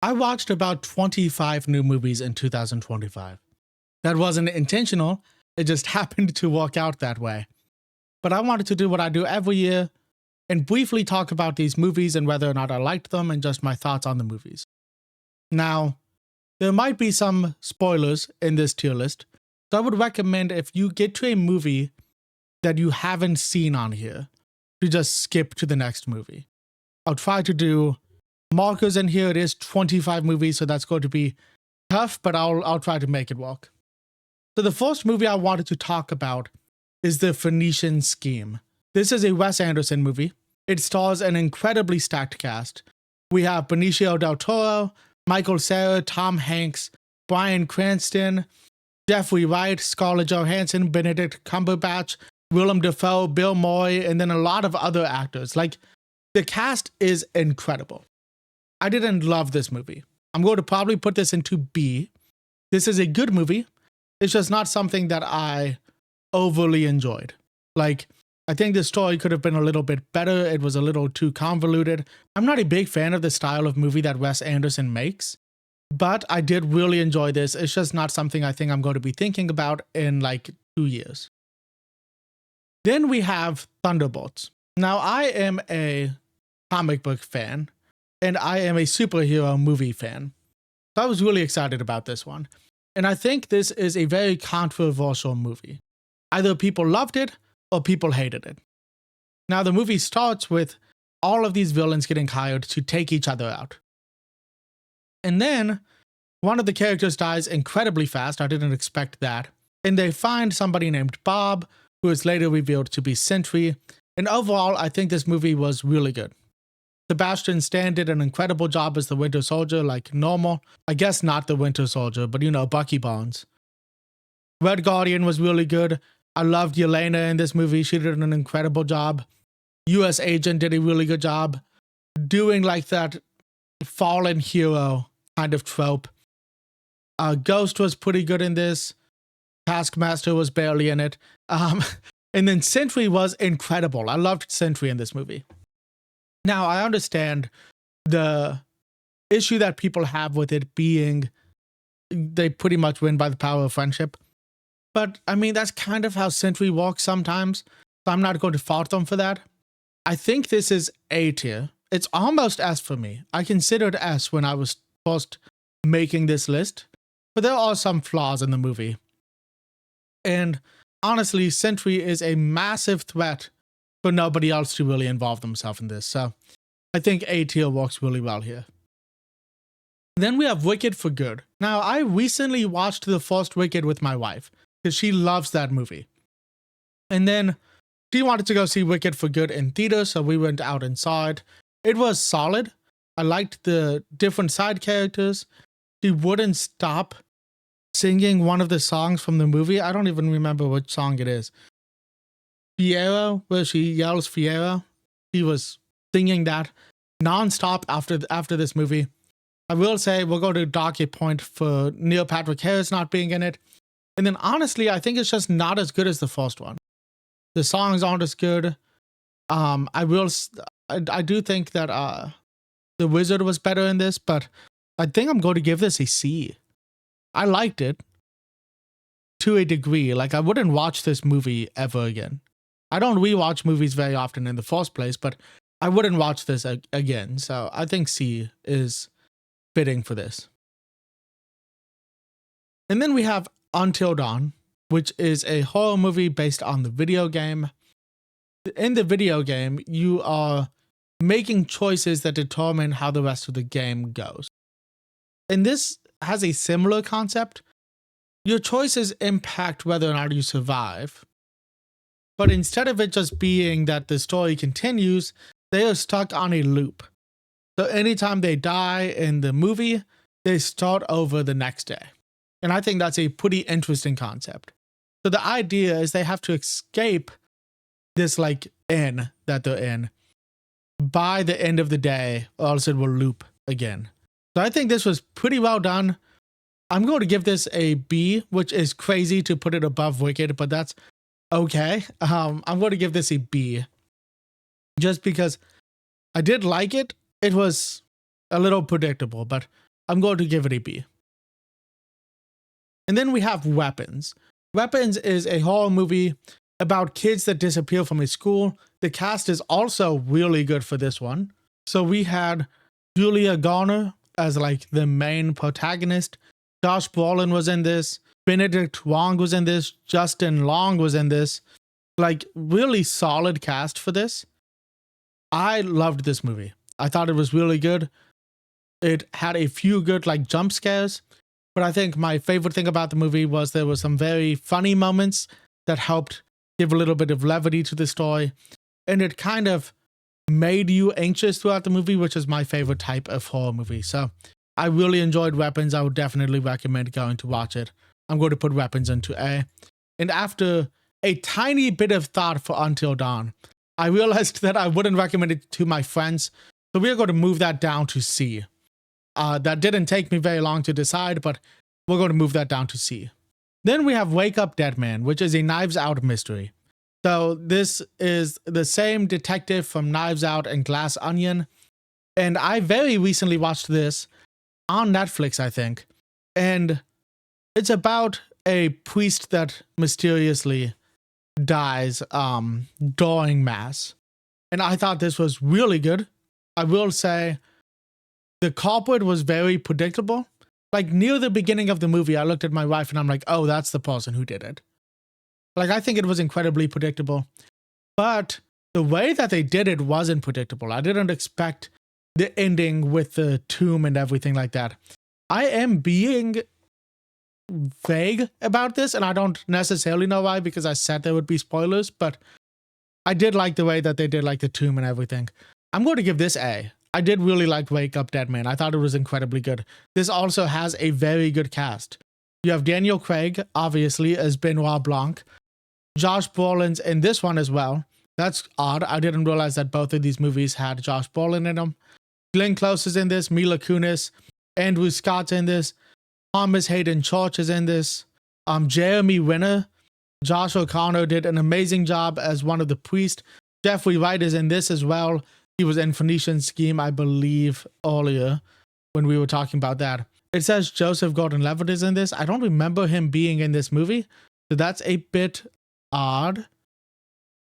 I watched about 25 new movies in 2025. That wasn't intentional, it just happened to work out that way. But I wanted to do what I do every year and briefly talk about these movies and whether or not I liked them and just my thoughts on the movies. Now, there might be some spoilers in this tier list, so I would recommend if you get to a movie that you haven't seen on here, to just skip to the next movie. I'll try to do markers in here. It is 25 movies, so that's going to be tough, but I'll try to make it work. So the first movie I wanted to talk about is The Phoenician Scheme. This is a Wes Anderson movie. It stars an incredibly stacked cast. We have Benicio del Toro, Michael Cera, Tom Hanks, Bryan Cranston, Jeffrey Wright, Scarlett Johansson, Benedict Cumberbatch, Willem Dafoe, Bill Murray, and then a lot of other actors. Like, the cast is incredible. I didn't love this movie. I'm going to probably put this into B. This is a good movie. It's just not something that I overly enjoyed. Like, I think the story could have been a little bit better. It was a little too convoluted. I'm not a big fan of the style of movie that Wes Anderson makes, but I did really enjoy this. It's just not something I think I'm going to be thinking about in like 2 years. Then we have Thunderbolts. Now, I am a comic book fan, and I am a superhero movie fan. So I was really excited about this one. And I think this is a very controversial movie. Either people loved it or people hated it. Now, the movie starts with all of these villains getting hired to take each other out. And then one of the characters dies incredibly fast. I didn't expect that. And they find somebody named Bob, who is later revealed to be Sentry. And overall, I think this movie was really good. Sebastian Stan did an incredible job as the Winter Soldier, like normal. I guess not the Winter Soldier, but you know, Bucky Barnes. Red Guardian was really good. I loved Yelena in this movie. She did an incredible job. US Agent did a really good job doing like that fallen hero kind of trope. Ghost was pretty good in this. Taskmaster was barely in it. And then Sentry was incredible. I loved Sentry in this movie. Now, I understand the issue that people have with it being they pretty much win by the power of friendship. But, I mean, that's kind of how Sentry works sometimes, so I'm not going to fault them for that. I think this is A tier. It's almost S for me. I considered S when I was first making this list, but there are some flaws in the movie. And honestly, Sentry is a massive threat for nobody else to really involve themselves in this. So I think A tier works really well here. Then we have Wicked for Good. Now, I recently watched the first Wicked with my wife because she loves that movie. And then she wanted to go see Wicked for Good in theater, so we went out and saw it. It was solid. I liked the different side characters. She wouldn't stop singing one of the songs from the movie. I don't even remember which song it is. Fiero, where she yells Fiero. She was singing that nonstop after this movie. I will say we'll go to dock a point for Neil Patrick Harris not being in it. And then honestly, I think it's just not as good as the first one. The songs aren't as good. I do think that the Wizard was better in this, but I think I'm going to give this a C. I liked it to a degree. Like, I wouldn't watch this movie ever again. I don't rewatch movies very often in the first place, but I wouldn't watch this again. So I think C is fitting for this. And then we have Until Dawn, which is a horror movie based on the video game. In the video game, you are making choices that determine how the rest of the game goes. And this has a similar concept. Your choices impact whether or not you survive. But instead of it just being that the story continues, they are stuck on a loop. So anytime they die in the movie, they start over the next day. And I think that's a pretty interesting concept. So the idea is they have to escape this like inn that they're in by the end of the day, or else it will loop again. So I think this was pretty well done. I'm going to give this a B, which is crazy to put it above Wicked, but that's okay. I'm going to give this a B just because I did like it. It was a little predictable, but I'm going to give it a B. And then we have Weapons. Weapons is a horror movie about kids that disappear from a school. The cast is also really good for this one. So we had Julia Garner as like the main protagonist. Josh Brolin was in this. Benedict Wong was in this. Justin Long was in this. Like, really solid cast for this. I loved this movie. I thought it was really good. It had a few good like jump scares, but I think my favorite thing about the movie was there were some very funny moments that helped give a little bit of levity to the story, and it kind of made you anxious throughout the movie, which is my favorite type of horror movie. So I really enjoyed Weapons. I would definitely recommend going to watch it. I'm going to put Weapons into A. And after a tiny bit of thought for Until Dawn, I realized that I wouldn't recommend it to my friends, so we're going to move that down to C. That didn't take me very long to decide, but we're going to move that down to C. Then we have Wake Up Dead Man, which is a Knives Out mystery. So this is the same detective from Knives Out and Glass Onion. And I very recently watched this on Netflix, I think. And it's about a priest that mysteriously dies during Mass. And I thought this was really good. I will say the culprit was very predictable. Like, near the beginning of the movie, I looked at my wife and I'm like, oh, that's the person who did it. Like, I think it was incredibly predictable. But the way that they did it wasn't predictable. I didn't expect the ending with the tomb and everything like that. I am being vague about this, and I don't necessarily know why, because I said there would be spoilers, but I did like the way that they did like the tomb and everything. I'm going to give this A. I did really like Wake Up Dead Man. I thought it was incredibly good. This also has a very good cast. You have Daniel Craig, obviously, as Benoit Blanc. Josh Brolin's in this one as well. That's odd. I didn't realize that both of these movies had Josh Brolin in them. Glenn Close is in this. Mila Kunis. Andrew Scott's in this. Thomas Hayden Church is in this. Jeremy Renner. Josh O'Connor did an amazing job as one of the priests. Jeffrey Wright is in this as well. He was in Phoenician Scheme, I believe, earlier when we were talking about that. It says Joseph Gordon-Levitt is in this. I don't remember him being in this movie, so that's a bit odd.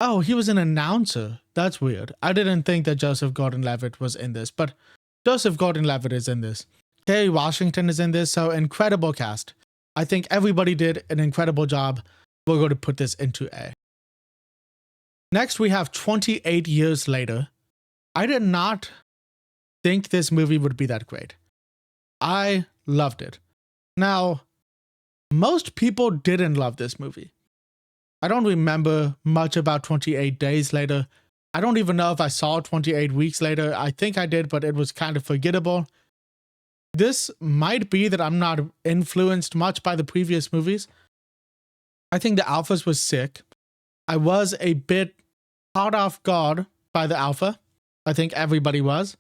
Oh, he was an announcer. That's weird. I didn't think that Joseph Gordon-Levitt was in this, but Joseph Gordon-Levitt is in this. Kerry Washington is in this, so incredible cast. I think everybody did an incredible job. We're going to put this into A. Next, we have 28 Years Later. I did not think this movie would be that great. I loved it. Now, most people didn't love this movie. I don't remember much about 28 Days Later. I don't even know if I saw 28 Weeks Later. I think I did, but it was kind of forgettable. This might be that I'm not influenced much by the previous movies. I think the alphas was sick. I was a bit caught off guard by the alpha. I think everybody was.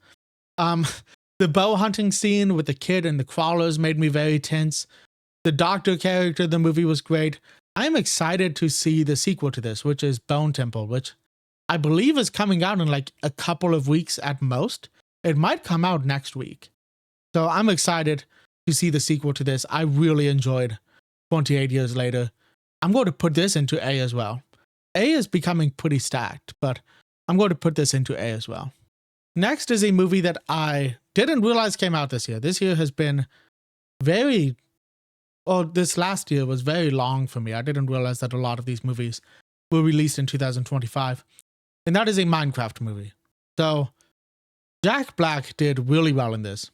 The bow hunting scene with the kid and the crawlers made me very tense. The doctor character in the movie was great. I'm excited to see the sequel to this, which is Bone Temple, which I believe is coming out in like a couple of weeks at most. It might come out next week. So I'm excited to see the sequel to this. I really enjoyed 28 Years Later. I'm going to put this into A as well. A is becoming pretty stacked, but I'm going to put this into A as well. Next is a movie that I didn't realize came out this year. This year has been this last year was very long for me. I didn't realize that a lot of these movies were released in 2025. And that is a Minecraft movie. So Jack Black did really well in this.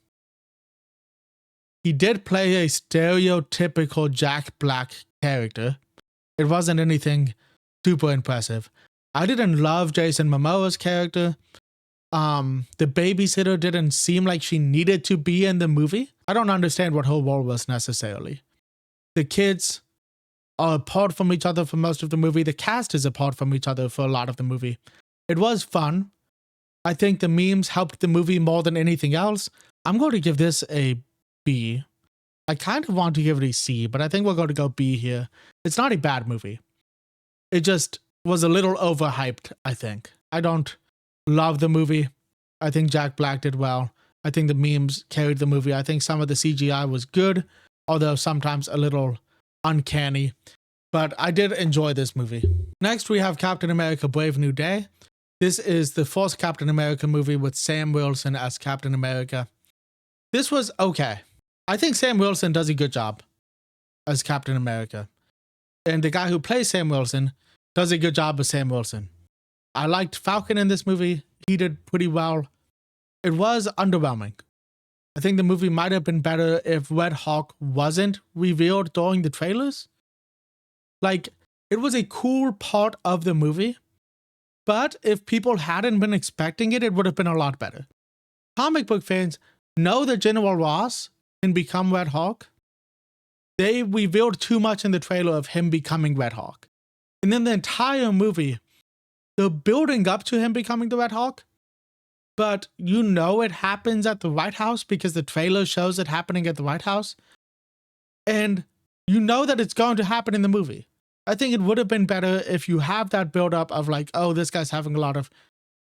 He did play a stereotypical Jack Black character. It wasn't anything super impressive. I didn't love Jason Momoa's character. The babysitter didn't seem like she needed to be in the movie. I don't understand what her role was necessarily. The kids are apart from each other for most of the movie. The cast is apart from each other for a lot of the movie. It was fun. I think the memes helped the movie more than anything else. I'm going to give this a B. I kind of want to give it a C, but I think we're going to go B here. It's not a bad movie. It just was a little overhyped, I think. I don't love the movie. I think Jack Black did well. I think the memes carried the movie. I think some of the CGI was good, although sometimes a little uncanny. But I did enjoy this movie. Next, we have Captain America Brave New Day. This is the first Captain America movie with Sam Wilson as Captain America. This was okay. I think Sam Wilson does a good job as Captain America. And the guy who plays Sam Wilson does a good job as Sam Wilson. I liked Falcon in this movie. He did pretty well. It was underwhelming. I think the movie might have been better if Red Hawk wasn't revealed during the trailers. Like, it was a cool part of the movie, but if people hadn't been expecting it, it would have been a lot better. Comic book fans know that General Ross can become Red Hawk. They revealed too much in the trailer of him becoming Red Hawk. And then the entire movie, they're building up to him becoming the Red Hawk, but you know it happens at the White House because the trailer shows it happening at the White House. And you know that it's going to happen in the movie. I think it would have been better if you have that build up of like, oh, this guy's having a lot of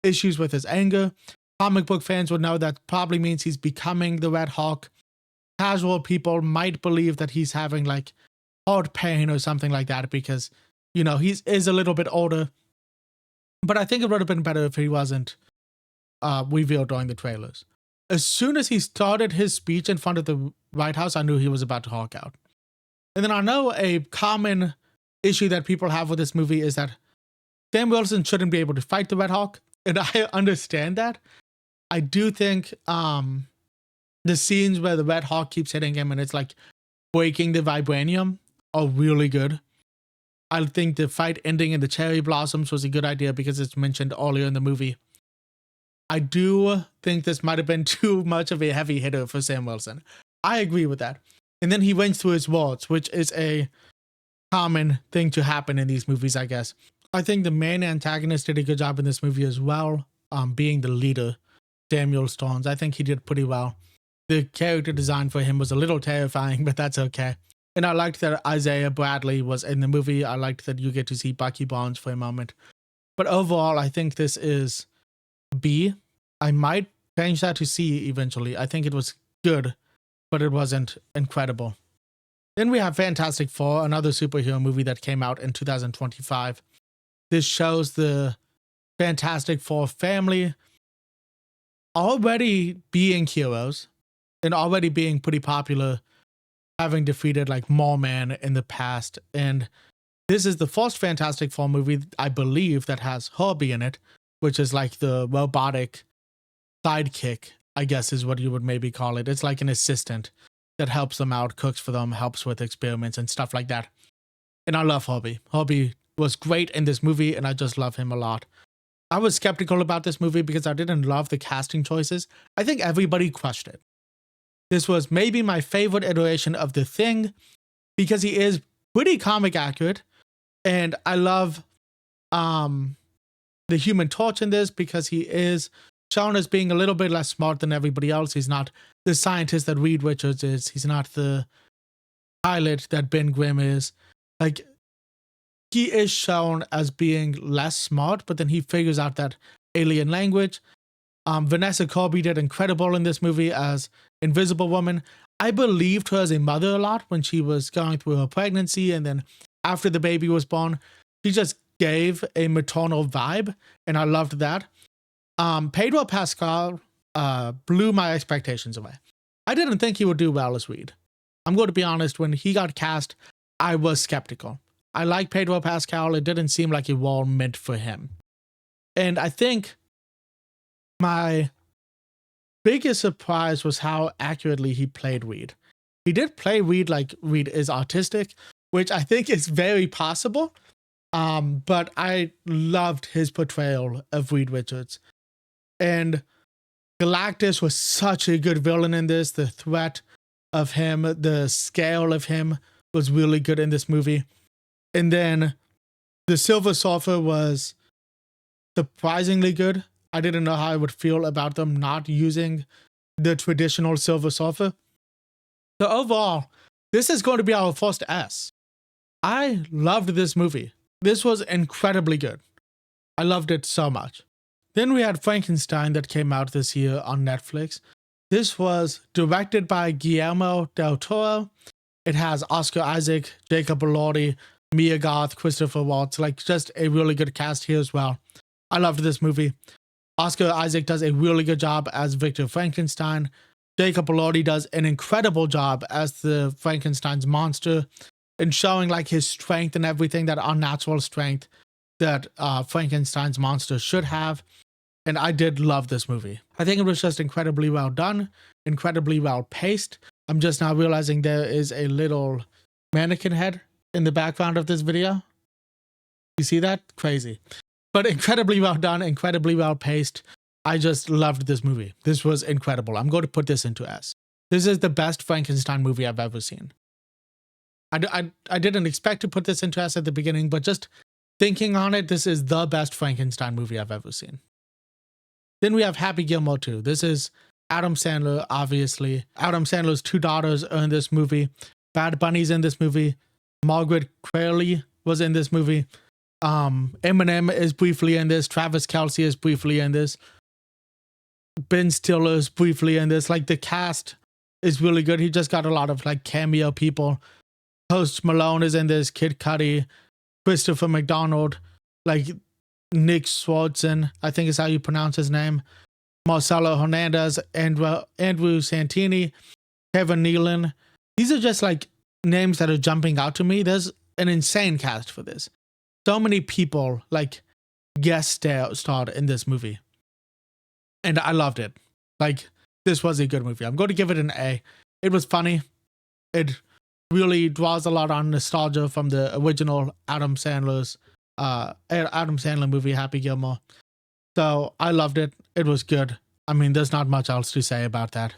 issues with his anger. Comic book fans would know that probably means he's becoming the Red Hawk. Casual people might believe that he's having like heart pain or something like that because, you know, he is a little bit older. But I think it would have been better if he wasn't revealed during the trailers. As soon as he started his speech in front of the White House, I knew he was about to Hawk out. And then I know a common issue that people have with this movie is that Sam Wilson shouldn't be able to fight the Red Hawk. And I understand that. I do think the scenes where the Red Hawk keeps hitting him and it's like breaking the vibranium are really good. I think the fight ending in the cherry blossoms was a good idea because it's mentioned earlier in the movie. I do think this might have been too much of a heavy hitter for Sam Wilson. I agree with that. And then he went through his words, which is a common thing to happen in these movies, I guess. I think the main antagonist did a good job in this movie as well, being the leader, Samuel Stones. I think he did pretty well. The character design for him was a little terrifying, but that's okay. And I liked that Isaiah Bradley was in the movie. I liked that you get to see Bucky Barnes for a moment. But overall, I think this is B. I might change that to C eventually. I think it was good, but it wasn't incredible. Then we have Fantastic Four, another superhero movie that came out in 2025. This shows the Fantastic Four family already being heroes and already being pretty popular, having defeated like Mawman in the past. And this is the first Fantastic Four movie, I believe, that has Herbie in it, which is like the robotic sidekick, I guess is what you would maybe call it. It's like an assistant that helps them out, cooks for them, helps with experiments and stuff like that. And I love Herbie. Herbie was great in this movie, and I just love him a lot. I was skeptical about this movie because I didn't love the casting choices. I think everybody crushed it. This was maybe my favorite iteration of The Thing because he is pretty comic accurate. And I love the Human Torch in this because he is shown as being a little bit less smart than everybody else. He's not the scientist that Reed Richards is. He's not the pilot that Ben Grimm is. Like, he is shown as being less smart, but then he figures out that alien language. Vanessa Kirby did incredible in this movie as Invisible Woman. I believed her as a mother a lot when she was going through her pregnancy, and then after the baby was born, she just gave a maternal vibe, and I loved that. Pedro Pascal blew my expectations away. I didn't think he would do well as Reed. I'm going to be honest, when he got cast, I was skeptical. I like Pedro Pascal. It didn't seem like a role meant for him. And I think my biggest surprise was how accurately he played Reed. He did play Reed like Reed is autistic, which I think is very possible. But I loved his portrayal of Reed Richards. And Galactus was such a good villain in this. The threat of him, the scale of him was really good in this movie. And then the Silver Surfer was surprisingly good. I didn't know how I would feel about them not using the traditional Silver Surfer. So overall, this is going to be our first S. I loved this movie. This was incredibly good. I loved it so much. Then we had Frankenstein that came out this year on Netflix. This was directed by Guillermo del Toro. It has Oscar Isaac, Jacob Elordi, Mia Goth, Christopher Waltz, like just a really good cast here as well. I loved this movie. Oscar Isaac does a really good job as Victor Frankenstein. Jacob Elordi does an incredible job as the Frankenstein's monster and showing like his strength and everything, that unnatural strength that Frankenstein's monster should have. And I did love this movie. I think it was just incredibly well done, incredibly well paced. I'm just now realizing there is a little mannequin head in the background of this video. You see that? Crazy. But incredibly well done, incredibly well paced. I just loved this movie. This was incredible. I'm going to put this into S. This is the best Frankenstein movie I've ever seen. I didn't expect to put this into S at the beginning, but just thinking on it, this is the best Frankenstein movie I've ever seen. Then we have Happy Gilmore 2. This is Adam Sandler, obviously. Adam Sandler's two daughters are in this movie. Bad Bunny's in this movie. Margaret Qualley was in this movie. Eminem is briefly in this. Travis Kelce is briefly in this. Ben Stiller is briefly in this. Like, the cast is really good. He just got a lot of like cameo people. Post Malone is in this. Kid Cudi, Christopher McDonald, like Nick Swartzen, I think is how you pronounce his name. Marcelo Hernandez, Andrew Santini, Kevin Nealon. These are just like names that are jumping out to me. There's an insane cast for this. So many people like guest starred in this movie. And I loved it. Like, this was a good movie. I'm going to give it an A. It was funny. It really draws a lot on nostalgia from the original Adam Sandler movie, Happy Gilmore. So I loved it. It was good. I mean, there's not much else to say about that.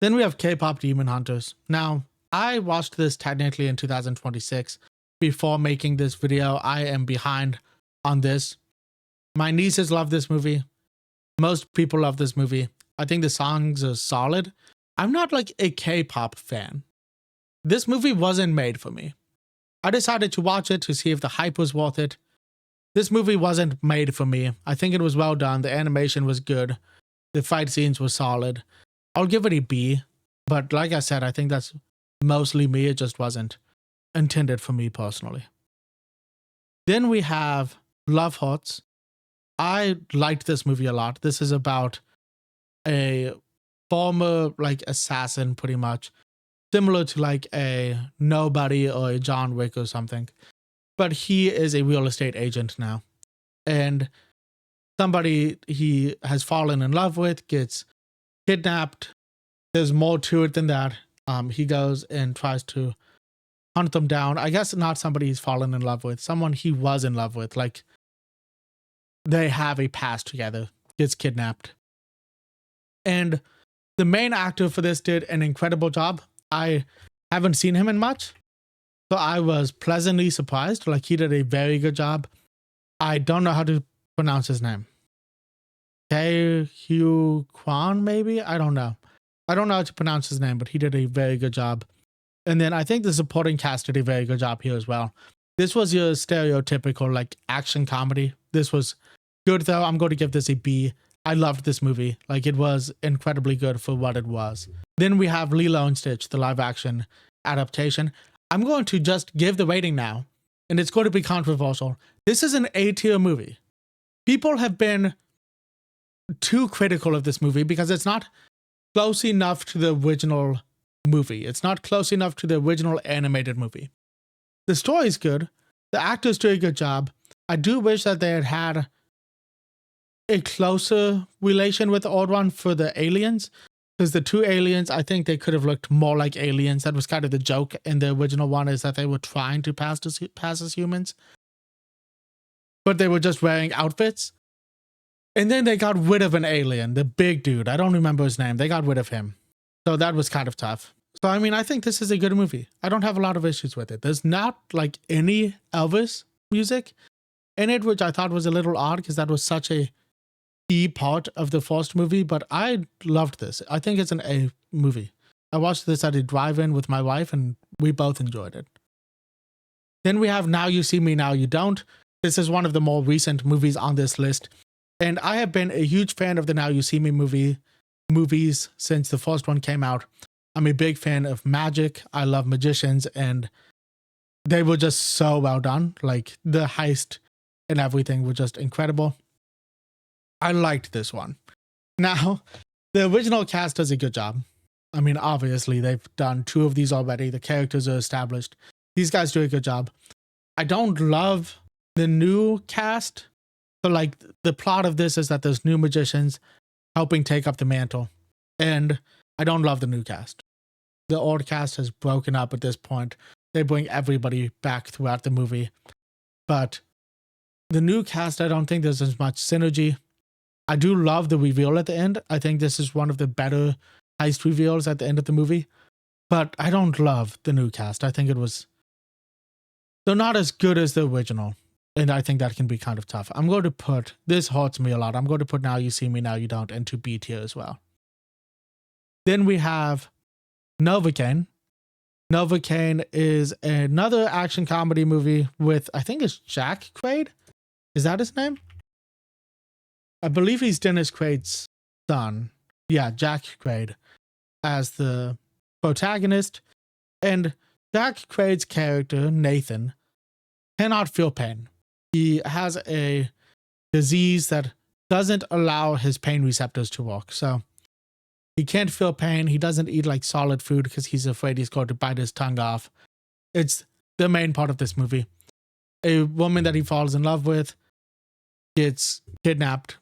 Then we have K-pop Demon Hunters. Now, I watched this technically in 2026. Before making this video, I am behind on this. My nieces love this movie. Most people love this movie. I think the songs are solid. I'm not like a K-pop fan. This movie wasn't made for me. I decided to watch it to see if the hype was worth it. This movie wasn't made for me. I think it was well done. The animation was good. The fight scenes were solid. I'll give it a B. But like I said, I think that's mostly me. It just wasn't intended for me personally. Then we have Love Hurts. I liked this movie a lot. This is about a former like assassin, pretty much. Similar to like a Nobody or a John Wick or something. But he is a real estate agent now. And somebody he has fallen in love with gets kidnapped. There's more to it than that. He goes and tries to hunt them down. I guess not somebody he's fallen in love with. Someone he was in love with. Like, they have a past together. Gets kidnapped. And the main actor for this did an incredible job. I haven't seen him in much, so I was pleasantly surprised. Like, he did a very good job. I don't know how to pronounce his name. Hugh Kwan, maybe? I don't know. I don't know how to pronounce his name, but he did a very good job. And then I think the supporting cast did a very good job here as well. This was your stereotypical like action comedy. This was good though. I'm going to give this a B. I loved this movie. Like, it was incredibly good for what it was. Then we have Lilo and Stitch, the live action adaptation. I'm going to just give the rating now, and it's going to be controversial. This is an A-tier movie. People have been too critical of this movie because it's not close enough to the original movie. It's not close enough to the original animated movie. The story's good. The actors do a good job. I do wish that they had had a closer relation with the old one for the aliens, because the two aliens, I think they could have looked more like aliens. That was kind of the joke in the original one, is that they were trying to pass as humans, but they were just wearing outfits. And then they got rid of an alien, the big dude. I don't remember his name. They got rid of him. So that was kind of tough. So, I mean, I think this is a good movie. I don't have a lot of issues with it. There's not like any Elvis music in it, which I thought was a little odd because that was such a key part of the first movie, but I loved this. I think it's an A movie. I watched this at a drive-in with my wife and we both enjoyed it. Then we have Now You See Me, Now You Don't. This is one of the more recent movies on this list. And I have been a huge fan of the Now You See Me movie movies since the first one came out. I'm a big fan of magic. I love magicians, and they were just so well done. Like the heist and everything were just incredible. I liked this one. Now, the original cast does a good job. I mean, obviously, they've done 2 of these already. The characters are established. These guys do a good job. I don't love the new cast. So, like, the plot of this is that there's new magicians helping take up the mantle. And I don't love the new cast. The old cast has broken up at this point. They bring everybody back throughout the movie. But the new cast, I don't think there's as much synergy. I do love the reveal at the end. I think this is one of the better heist reveals at the end of the movie. But I don't love the new cast. I think they're not as good as the original. And I think that can be kind of tough. I'm going to put, this hurts me a lot. I'm going to put Now You See Me, Now You Don't into B tier as well. Then we have Novocaine. Novocaine is another action comedy movie with, I think it's Jack Quaid. Is that his name? I believe he's Dennis Quaid's son. Yeah, Jack Quaid as the protagonist. And Jack Quaid's character, Nathan, cannot feel pain. He has a disease that doesn't allow his pain receptors to work. So he can't feel pain. He doesn't eat like solid food because he's afraid he's going to bite his tongue off. It's the main part of this movie. A woman that he falls in love with gets kidnapped.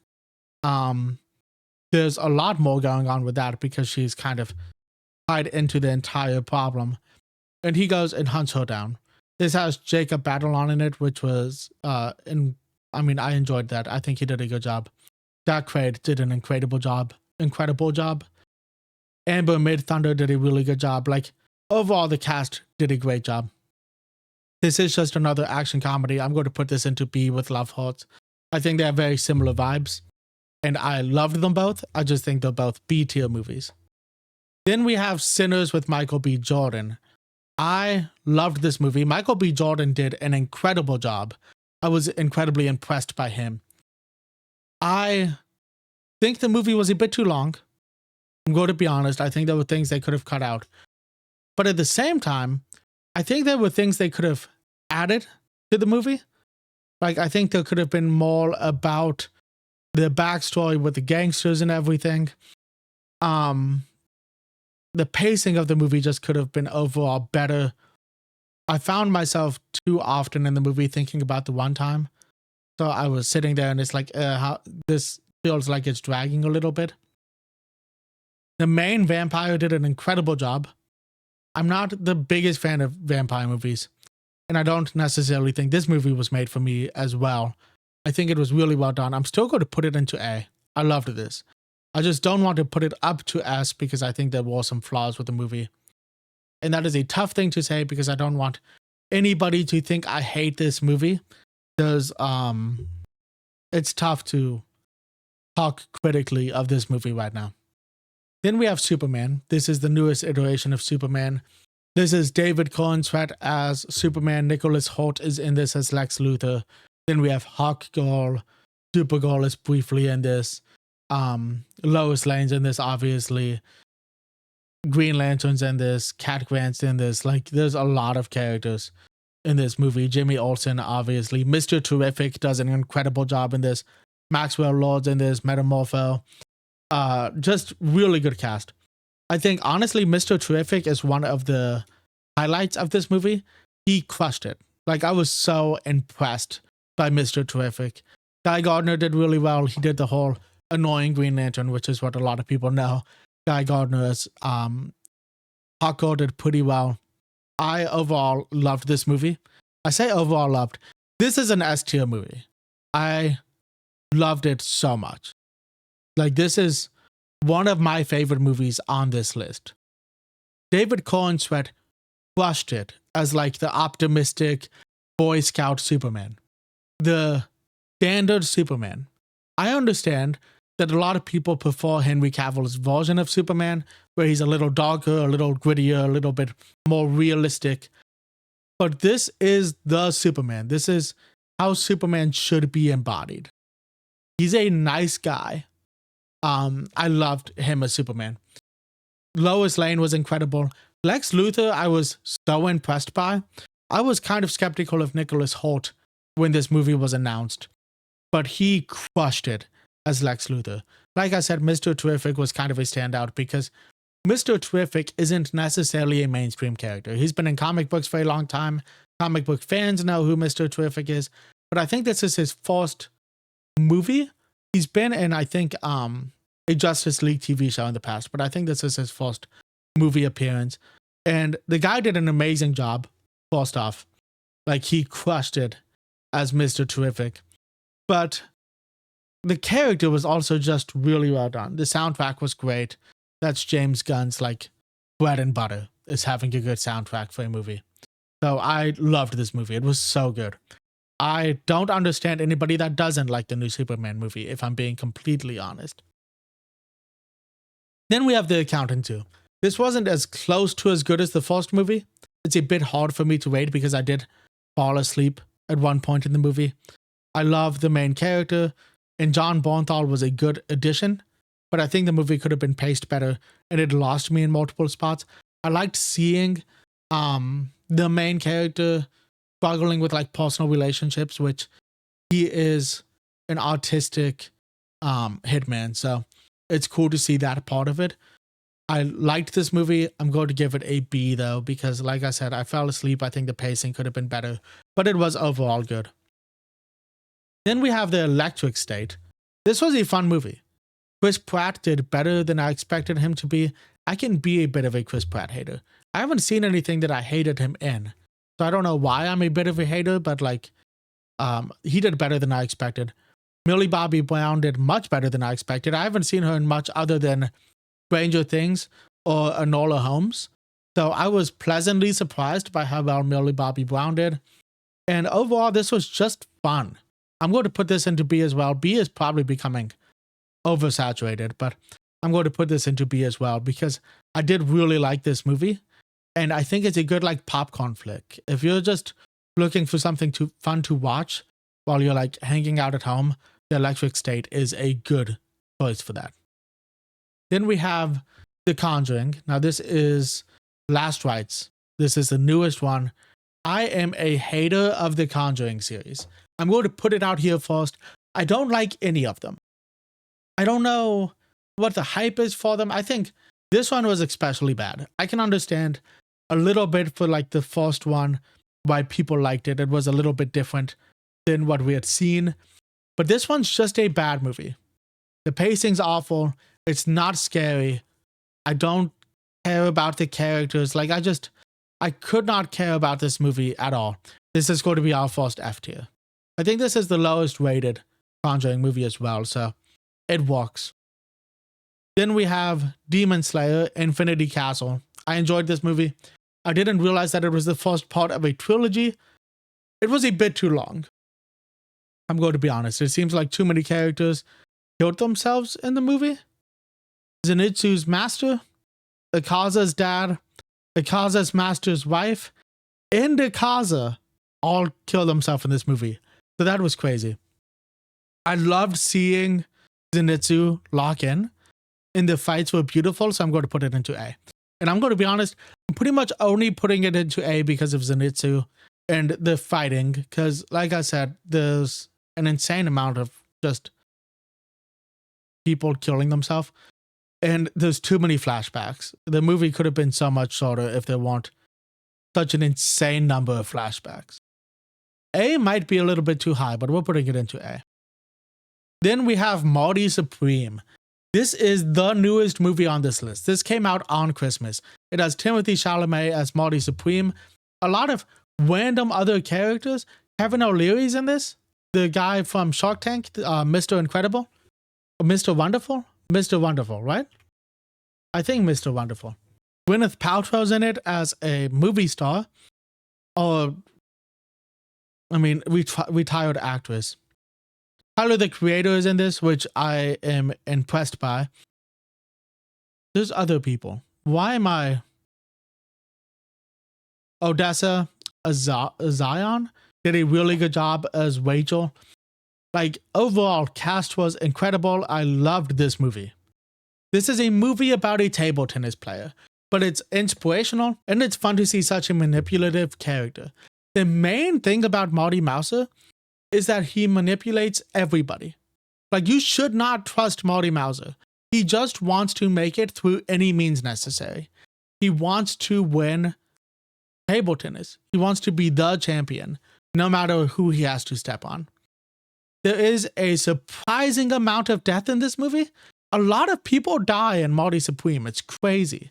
There's a lot more going on with that because she's kind of tied into the entire problem. And he goes and hunts her down. This has Jacob Batalon in it, which was, I enjoyed that. I think he did a good job. Jack Quaid did an incredible job. Amber Midthunder did a really good job. Like, overall, the cast did a great job. This is just another action comedy. I'm going to put this into B with Love Hurts. I think they have very similar vibes, and I loved them both. I just think they're both B tier movies. Then we have Sinners with Michael B. Jordan. I loved this movie. Michael B. Jordan did an incredible job. I was incredibly impressed by him. I think the movie was a bit too long. I'm going to be honest. I think there were things they could have cut out. But at the same time, I think there were things they could have added to the movie. Like, I think there could have been more about the backstory with the gangsters and everything. The pacing of the movie just could have been overall better. I found myself too often in the movie thinking about the one time. So I was sitting there and it's like, how this feels like it's dragging a little bit. The main vampire did an incredible job. I'm not the biggest fan of vampire movies, and I don't necessarily think this movie was made for me as well. I think it was really well done. I'm still going to put it into A. I loved this. I just don't want to put it up to S because I think there were some flaws with the movie. And that is a tough thing to say because I don't want anybody to think I hate this movie. Because it's tough to talk critically of this movie right now. Then we have Superman. This is the newest iteration of Superman. This is David Cornsweet as Superman. Nicholas Hoult is in this as Lex Luthor. Then we have Hawkgirl. Supergirl is briefly in this. Lois Lane's in this, obviously. Green Lantern's in this. Cat Grant's in this. Like, there's a lot of characters in this movie. Jimmy Olsen, obviously. Mr. Terrific does an incredible job in this. Maxwell Lord's in this. Metamorpho. Just really good cast. I think, honestly, Mr. Terrific is one of the highlights of this movie. He crushed it. Like, I was so impressed by Mr. Terrific. Guy Gardner did really well. He did the whole annoying Green Lantern, which is what a lot of people know. Guy Gardner as Hawkgirl did pretty well. I overall loved this movie. I say overall loved. This is an S tier movie. I loved it so much. Like, this is one of my favorite movies on this list. David Cornsweet crushed it as like the optimistic Boy Scout Superman. The standard Superman. I understand that a lot of people prefer Henry Cavill's version of Superman, where he's a little darker, a little grittier, a little bit more realistic. But this is the Superman. This is how Superman should be embodied. He's a nice guy. I loved him as Superman. Lois Lane was incredible. Lex Luthor, I was so impressed by. I was kind of skeptical of Nicholas Hoult when this movie was announced, but he crushed it as Lex Luthor. Like I said, Mr. Terrific was kind of a standout because Mr. Terrific isn't necessarily a mainstream character. He's been in comic books for a long time. Comic book fans know who Mr. Terrific is, but I think this is his first movie. He's been in, I think, a Justice League TV show in the past, but I think this is his first movie appearance. And the guy did an amazing job, first off. Like, he crushed it as Mr. Terrific. But the character was also just really well done. The soundtrack was great. That's James Gunn's, like, bread and butter, is having a good soundtrack for a movie. So I loved this movie. It was so good. I don't understand anybody that doesn't like the new Superman movie, if I'm being completely honest. Then we have The Accountant 2. This wasn't as close to as good as the first movie. It's a bit hard for me to rate because I did fall asleep at one point in the movie. I love the main character, and John Bernthal was a good addition, but I think the movie could have been paced better, and it lost me in multiple spots. I liked seeing the main character struggling with like personal relationships, which he is an artistic hitman, so it's cool to see that part of it. I liked this movie. I'm going to give it a B though, because like I said, I fell asleep. I think the pacing could have been better, but it was overall good. Then we have The Electric State. This was a fun movie. Chris Pratt did better than I expected him to be. I can be a bit of a Chris Pratt hater. I haven't seen anything that I hated him in, so I don't know why I'm a bit of a hater, but like, he did better than I expected. Millie Bobby Brown did much better than I expected. I haven't seen her in much other than Stranger Things or Enola Holmes, so I was pleasantly surprised by how well Millie Bobby Brown did. And overall, this was just fun. I'm going to put this into B as well. B is probably becoming oversaturated, but I'm going to put this into B as well because I did really like this movie, and I think it's a good like popcorn flick. If you're just looking for something fun to watch while you're like hanging out at home, The Electric State is a good choice for that. Then we have The Conjuring. Now this is Last Rites. This is the newest one. I am a hater of the Conjuring series. I'm going to put it out here first. I don't like any of them. I don't know what the hype is for them. I think this one was especially bad. I can understand a little bit for like the first one, why people liked it. It was a little bit different than what we had seen. But this one's just a bad movie. The pacing's awful. It's not scary. I don't care about the characters. Like, I could not care about this movie at all. This is going to be our first F tier. I think this is the lowest rated Conjuring movie as well, so it works. Then we have Demon Slayer: Infinity Castle. I enjoyed this movie. I didn't realize that it was the first part of a trilogy. It was a bit too long. I'm going to be honest. It seems like too many characters killed themselves in the movie. Zenitsu's master, Akaza's dad, Akaza's master's wife, and Akaza all killed themselves in this movie. So that was crazy. I loved seeing Zenitsu lock in, and the fights were beautiful, so I'm going to put it into A. And I'm going to be honest, I'm pretty much only putting it into A because of Zenitsu and the fighting, because like I said, there's an insane amount of just people killing themselves, and there's too many flashbacks. The movie could have been so much shorter if there weren't such an insane number of flashbacks. A might be a little bit too high, but we're putting it into A. Then we have Marty Supreme. This is the newest movie on this list. This came out on Christmas. It has Timothée Chalamet as Marty Supreme. A lot of random other characters. Kevin O'Leary's in this. The guy from Shark Tank, Mr. Incredible. Or Mr. Wonderful? Mr. Wonderful, right? I think Mr. Wonderful. Gwyneth Paltrow's in it as a movie star. Or, I mean, retired actress. Tyler, the Creator, is in this, which I am impressed by. There's other people. Why am I... Odessa Zion did a really good job as Rachel. Like, overall, cast was incredible. I loved this movie. This is a movie about a table tennis player, but it's inspirational and it's fun to see such a manipulative character. The main thing about Marty Mouser is that he manipulates everybody. Like, you should not trust Marty Mouser. He just wants to make it through any means necessary. He wants to win table tennis. He wants to be the champion, no matter who he has to step on. There is a surprising amount of death in this movie. A lot of people die in Marty Supreme. It's crazy.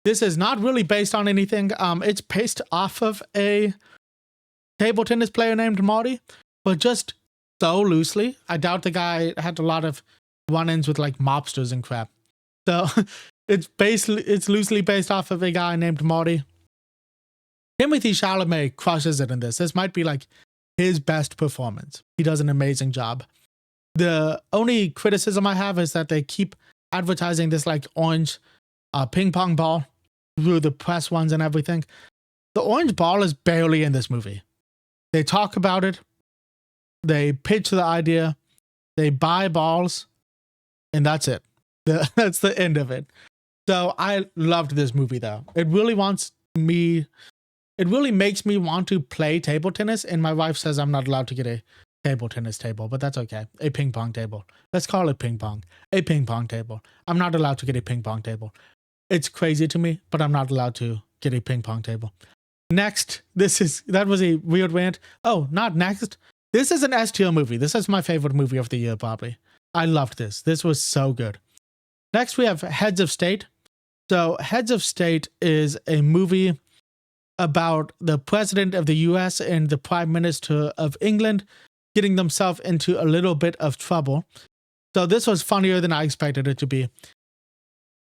This is not really based on anything. It's based off of a table tennis player named Marty, but just so loosely. I doubt the guy had a lot of run-ins with like mobsters and crap. So it's loosely based off of a guy named Marty. Timothée Chalamet crushes it in this. This might be like his best performance. He does an amazing job. The only criticism I have is that they keep advertising this like orange ping pong ball through the press ones and everything. The orange ball is barely in this movie. They talk about it. They pitch the idea. They buy balls. And that's it. That's the end of it. So I loved this movie though. It really makes me want to play table tennis. And my wife says I'm not allowed to get a table tennis table, but that's okay. A ping pong table. Let's call it ping pong. A ping pong table. I'm not allowed to get a ping pong table. It's crazy to me, but I'm not allowed to get a ping pong table. Next, that was a weird rant. Oh, not next. This is an S tier movie. This is my favorite movie of the year, probably. I loved this. This was so good. Next, we have Heads of State. So, Heads of State is a movie about the president of the US and the prime minister of England getting themselves into a little bit of trouble. So, this was funnier than I expected it to be.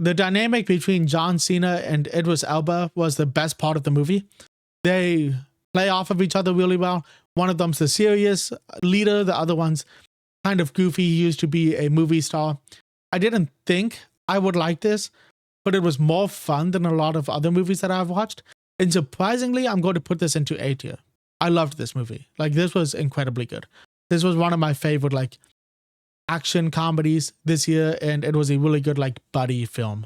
The dynamic between John Cena and Idris Elba was the best part of the movie. They play off of each other really well. One of them's the serious leader. The other one's kind of goofy. He used to be a movie star. I didn't think I would like this, but it was more fun than a lot of other movies that I've watched. And surprisingly, I'm going to put this into A tier. I loved this movie. Like, this was incredibly good. This was one of my favorite, like, action comedies this year, and it was a really good like buddy film.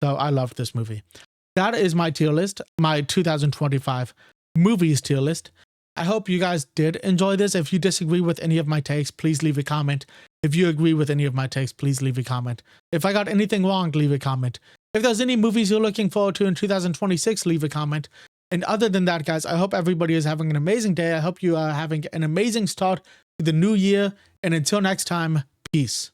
So I loved this movie. That is my tier list, my 2025 movies tier list. I hope you guys did enjoy this. If you disagree with any of my takes, please leave a comment. If you agree with any of my takes, please leave a comment. If I got anything wrong, leave a comment. If there's any movies you're looking forward to in 2026, leave a comment. And other than that, guys, I hope everybody is having an amazing day. I hope you are having an amazing start to the new year. And until next time, peace.